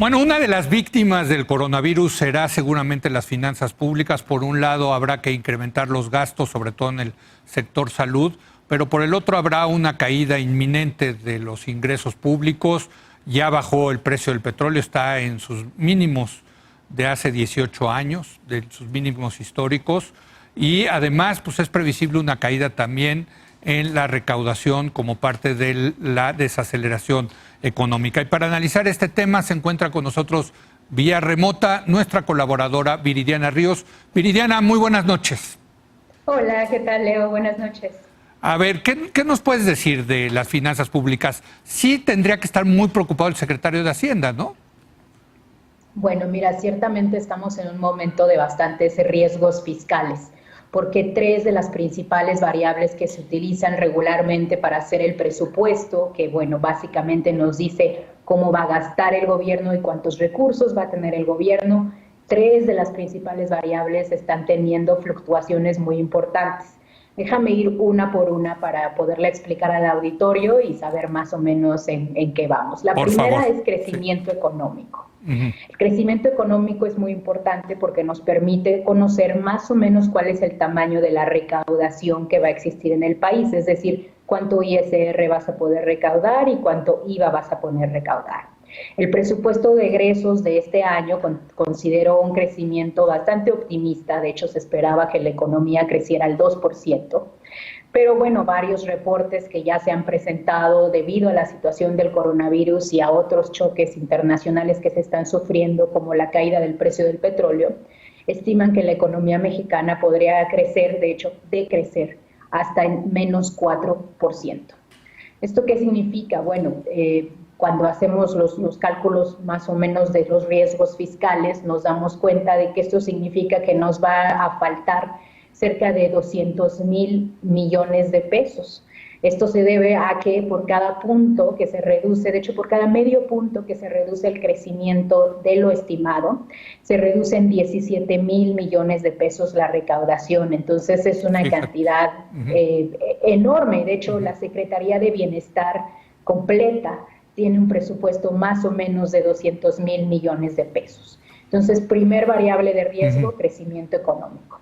Bueno, una de las víctimas del coronavirus será seguramente las finanzas públicas. Por un lado, habrá que incrementar los gastos, sobre todo en el sector salud, pero por el otro habrá una caída inminente de los ingresos públicos. Ya bajó el precio del petróleo, está en sus mínimos de hace 18 años, de sus mínimos históricos, y además pues es previsible una caída también en la recaudación como parte de la desaceleración económica. Y para analizar este tema se encuentra con nosotros vía remota nuestra colaboradora Viridiana Ríos. Viridiana, muy buenas noches. Hola, ¿qué tal, Leo? Buenas noches. A ver, ¿qué nos puedes decir de las finanzas públicas? Sí tendría que estar muy preocupado el secretario de Hacienda, ¿no? Bueno, mira, ciertamente estamos en un momento de bastantes riesgos fiscales, porque tres de las principales variables que se utilizan regularmente para hacer el presupuesto, que bueno, básicamente nos dice cómo va a gastar el gobierno y cuántos recursos va a tener el gobierno, tres de las principales variables están teniendo fluctuaciones muy importantes. Déjame ir una por una para poderle explicar al auditorio y saber más o menos en qué vamos. La primera es crecimiento económico. El crecimiento económico es muy importante porque nos permite conocer más o menos cuál es el tamaño de la recaudación que va a existir en el país, es decir, cuánto ISR vas a poder recaudar y cuánto IVA vas a poder recaudar. El presupuesto de egresos de este año consideró un crecimiento bastante optimista, de hecho se esperaba que la economía creciera al 2%, pero bueno, varios reportes que ya se han presentado debido a la situación del coronavirus y a otros choques internacionales que se están sufriendo, como la caída del precio del petróleo, estiman que la economía mexicana podría crecer, de hecho, decrecer hasta en menos 4%. ¿Esto qué significa? Bueno, cuando hacemos los cálculos más o menos de los riesgos fiscales, nos damos cuenta de que esto significa que nos va a faltar cerca de 200,000 millones de pesos. Esto se debe a que por cada punto que se reduce, de hecho por cada medio punto que se reduce el crecimiento de lo estimado, se reduce en 17,000 millones de pesos la recaudación. Entonces es una cantidad enorme. De hecho, la Secretaría de Bienestar completa tiene un presupuesto más o menos de 200,000 millones de pesos. Entonces, primer variable de riesgo, crecimiento económico.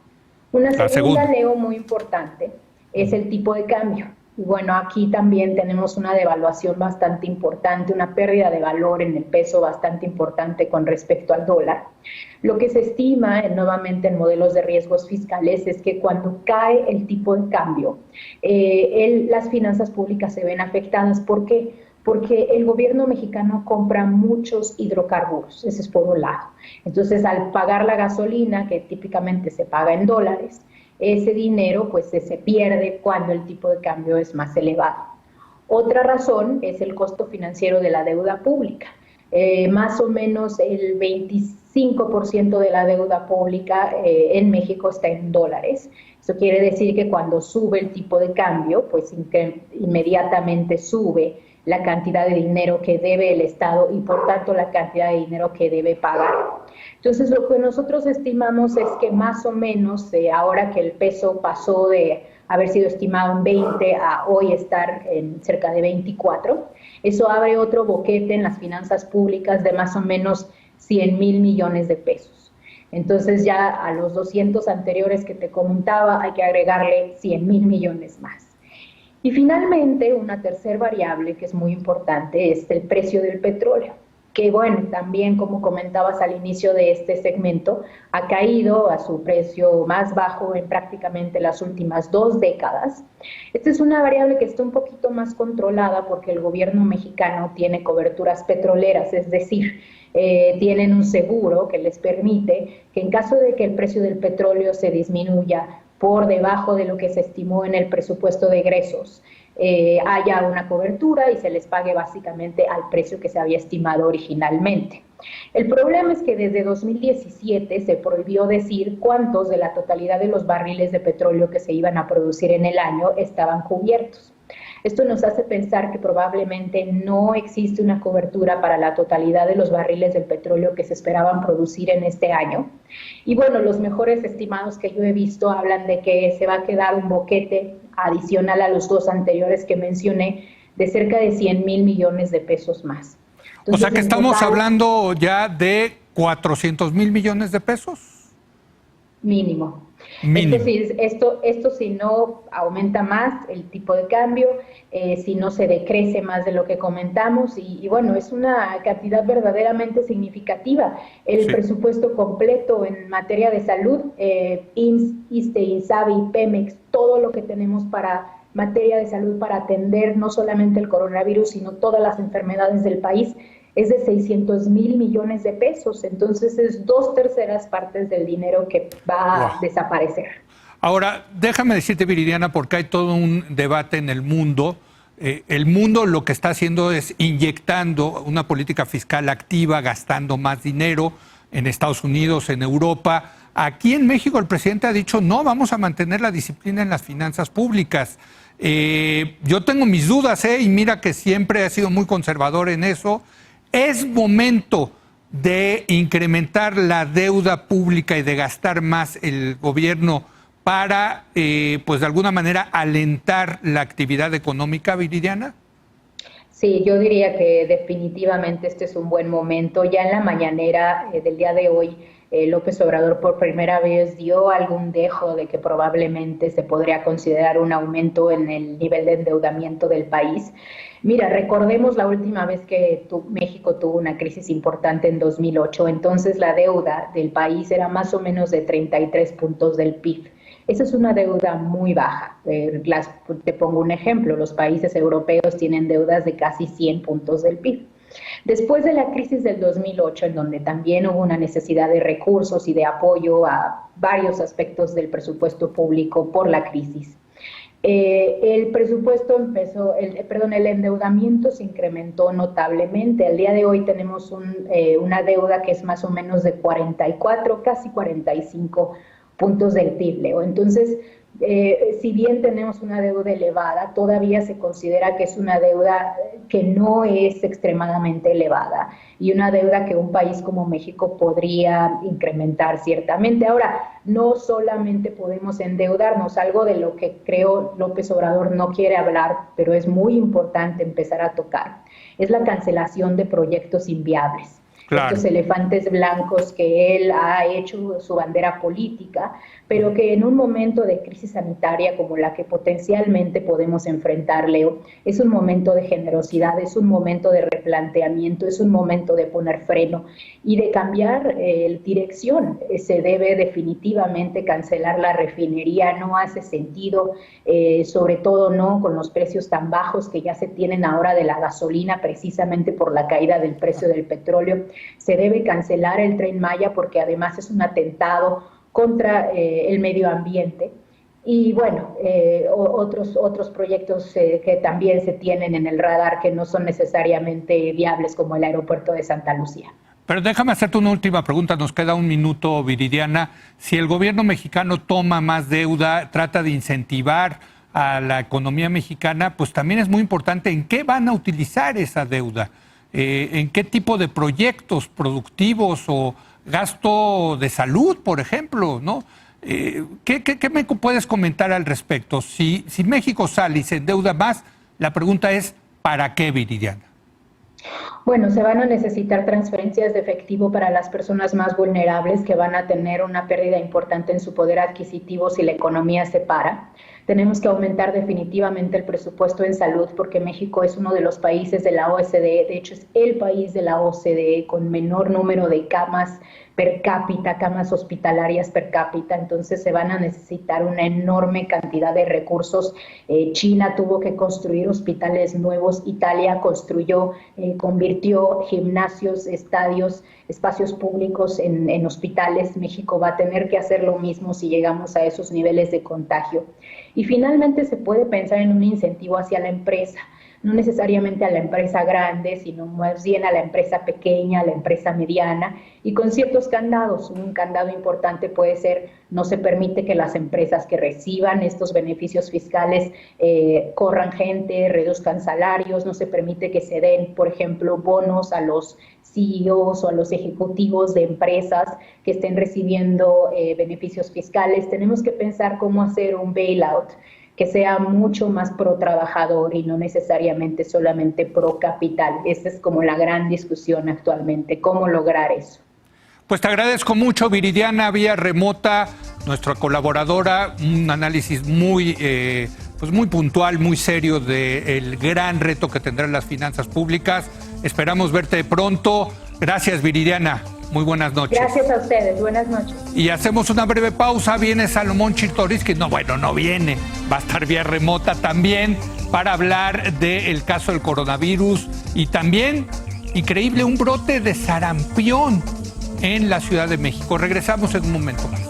Una segunda, Leo, muy importante, es el tipo de cambio. Y bueno, aquí también tenemos una devaluación bastante importante, una pérdida de valor en el peso bastante importante con respecto al dólar. Lo que se estima nuevamente en modelos de riesgos fiscales es que cuando cae el tipo de cambio, las finanzas públicas se ven afectadas. ¿Por qué? Porque el gobierno mexicano compra muchos hidrocarburos, ese es por un lado. Entonces, al pagar la gasolina, que típicamente se paga en dólares, ese dinero pues se pierde cuando el tipo de cambio es más elevado. Otra razón es el costo financiero de la deuda pública. Más o menos el 25% de la deuda pública en México está en dólares. Eso quiere decir que cuando sube el tipo de cambio, pues inmediatamente sube la cantidad de dinero que debe el Estado y por tanto la cantidad de dinero que debe pagar. Entonces lo que nosotros estimamos es que más o menos ahora que el peso pasó de haber sido estimado en 20 a hoy estar en cerca de 24, eso abre otro boquete en las finanzas públicas de más o menos 100,000 millones de pesos. Entonces ya a los 200 anteriores que te comentaba hay que agregarle 100,000 millones más. Y finalmente, una tercera variable que es muy importante es el precio del petróleo, que bueno, también como comentabas al inicio de este segmento, ha caído a su precio más bajo en prácticamente las últimas 2 décadas. Esta es una variable que está un poquito más controlada porque el gobierno mexicano tiene coberturas petroleras, es decir, tienen un seguro que les permite que en caso de que el precio del petróleo se disminuya por debajo de lo que se estimó en el presupuesto de egresos, haya una cobertura y se les pague básicamente al precio que se había estimado originalmente. El problema es que desde 2017 se prohibió decir cuántos de la totalidad de los barriles de petróleo que se iban a producir en el año estaban cubiertos. Esto nos hace pensar que probablemente no existe una cobertura para la totalidad de los barriles del petróleo que se esperaban producir en este año. Y bueno, los mejores estimados que yo he visto hablan de que se va a quedar un boquete adicional a los 2 anteriores que mencioné de cerca de 100,000 millones de pesos más. O sea Entonces, que en estamos total, hablando ya de 400,000 millones de pesos. mínimo. Mínimo. Esto si no aumenta más el tipo de cambio, si no se decrece más de lo que comentamos, y bueno, es una cantidad verdaderamente significativa. El Sí. presupuesto completo en materia de salud, IMSS, ISSSTE, INSABI, Pemex, todo lo que tenemos para materia de salud para atender no solamente el coronavirus, sino todas las enfermedades del país, es de 600,000 millones de pesos. Entonces es 2/3 partes del dinero que va a Wow. desaparecer. Ahora, déjame decirte, Viridiana, porque hay todo un debate en el mundo. El mundo lo que está haciendo es inyectando una política fiscal activa, gastando más dinero en Estados Unidos, en Europa. Aquí en México el presidente ha dicho, no, vamos a mantener la disciplina en las finanzas públicas. Yo tengo mis dudas, y mira que siempre ha sido muy conservador en eso. Es momento de incrementar la deuda pública y de gastar más el gobierno para, pues de alguna manera, alentar la actividad económica, Viridiana? Sí, yo diría que definitivamente este es un buen momento. Ya en la mañanera del día de hoy, López Obrador por primera vez dio algún dejo de que probablemente se podría considerar un aumento en el nivel de endeudamiento del país. Mira, recordemos la última vez que México tuvo una crisis importante en 2008, entonces la deuda del país era más o menos de 33 puntos del PIB. Esa es una deuda muy baja. Te pongo un ejemplo, los países europeos tienen deudas de casi 100 puntos del PIB. Después de la crisis del 2008, en donde también hubo una necesidad de recursos y de apoyo a varios aspectos del presupuesto público por la crisis, el presupuesto el endeudamiento se incrementó notablemente. Al día de hoy tenemos una deuda que es más o menos de 44, casi 45 puntos del PIB, Leo. Entonces, si bien tenemos una deuda elevada, todavía se considera que es una deuda que no es extremadamente elevada y una deuda que un país como México podría incrementar ciertamente. Ahora, no solamente podemos endeudarnos, algo de lo que creo López Obrador no quiere hablar, pero es muy importante empezar a tocar, es la cancelación de proyectos inviables. Claro. Estos elefantes blancos que él ha hecho su bandera política, pero que en un momento de crisis sanitaria como la que potencialmente podemos enfrentar, Leo, es un momento de generosidad, es un momento de replanteamiento, es un momento de poner freno y de cambiar dirección. Se debe definitivamente cancelar la refinería, no hace sentido, sobre todo no con los precios tan bajos que ya se tienen ahora de la gasolina, precisamente por la caída del precio del petróleo. Se debe cancelar el Tren Maya porque además es un atentado contra el medio ambiente. Y bueno, otros proyectos que también se tienen en el radar que no son necesariamente viables, como el aeropuerto de Santa Lucía. Pero déjame hacerte una última pregunta, nos queda un minuto, Viridiana. Si el gobierno mexicano toma más deuda, trata de incentivar a la economía mexicana, pues también es muy importante en qué van a utilizar esa deuda, en qué tipo de proyectos productivos o gasto de salud, por ejemplo, ¿no? ¿Qué me puedes comentar al respecto? Si México sale y se endeuda más, la pregunta es, ¿para qué, Viridiana? Bueno, se van a necesitar transferencias de efectivo para las personas más vulnerables que van a tener una pérdida importante en su poder adquisitivo si la economía se para. Tenemos que aumentar definitivamente el presupuesto en salud porque México es uno de los países de la OCDE, de hecho es el país de la OCDE con menor número de camas per cápita, camas hospitalarias per cápita, entonces se van a necesitar una enorme cantidad de recursos. China tuvo que construir hospitales nuevos, Italia construyó, convirtió gimnasios, estadios, espacios públicos en hospitales. México va a tener que hacer lo mismo si llegamos a esos niveles de contagio. Y finalmente se puede pensar en un incentivo hacia la empresa, no necesariamente a la empresa grande, sino más bien a la empresa pequeña, a la empresa mediana, y con ciertos candados. Un candado importante puede ser, no se permite que las empresas que reciban estos beneficios fiscales corran gente, reduzcan salarios, no se permite que se den, por ejemplo, bonos a los CEOs o a los ejecutivos de empresas que estén recibiendo beneficios fiscales. Tenemos que pensar cómo hacer un bailout que sea mucho más pro trabajador y no necesariamente solamente pro capital. Esa es como la gran discusión actualmente, cómo lograr eso. Pues te agradezco mucho, Viridiana, vía remota, nuestra colaboradora, un análisis muy puntual, muy serio del gran reto que tendrán las finanzas públicas. Esperamos verte pronto. Gracias, Viridiana. Muy buenas noches. Gracias a ustedes. Buenas noches. Y hacemos una breve pausa. Viene Salomón Chertorivsky. No viene. Va a estar vía remota también para hablar del caso del coronavirus y también, increíble, un brote de sarampión en la Ciudad de México. Regresamos en un momento más.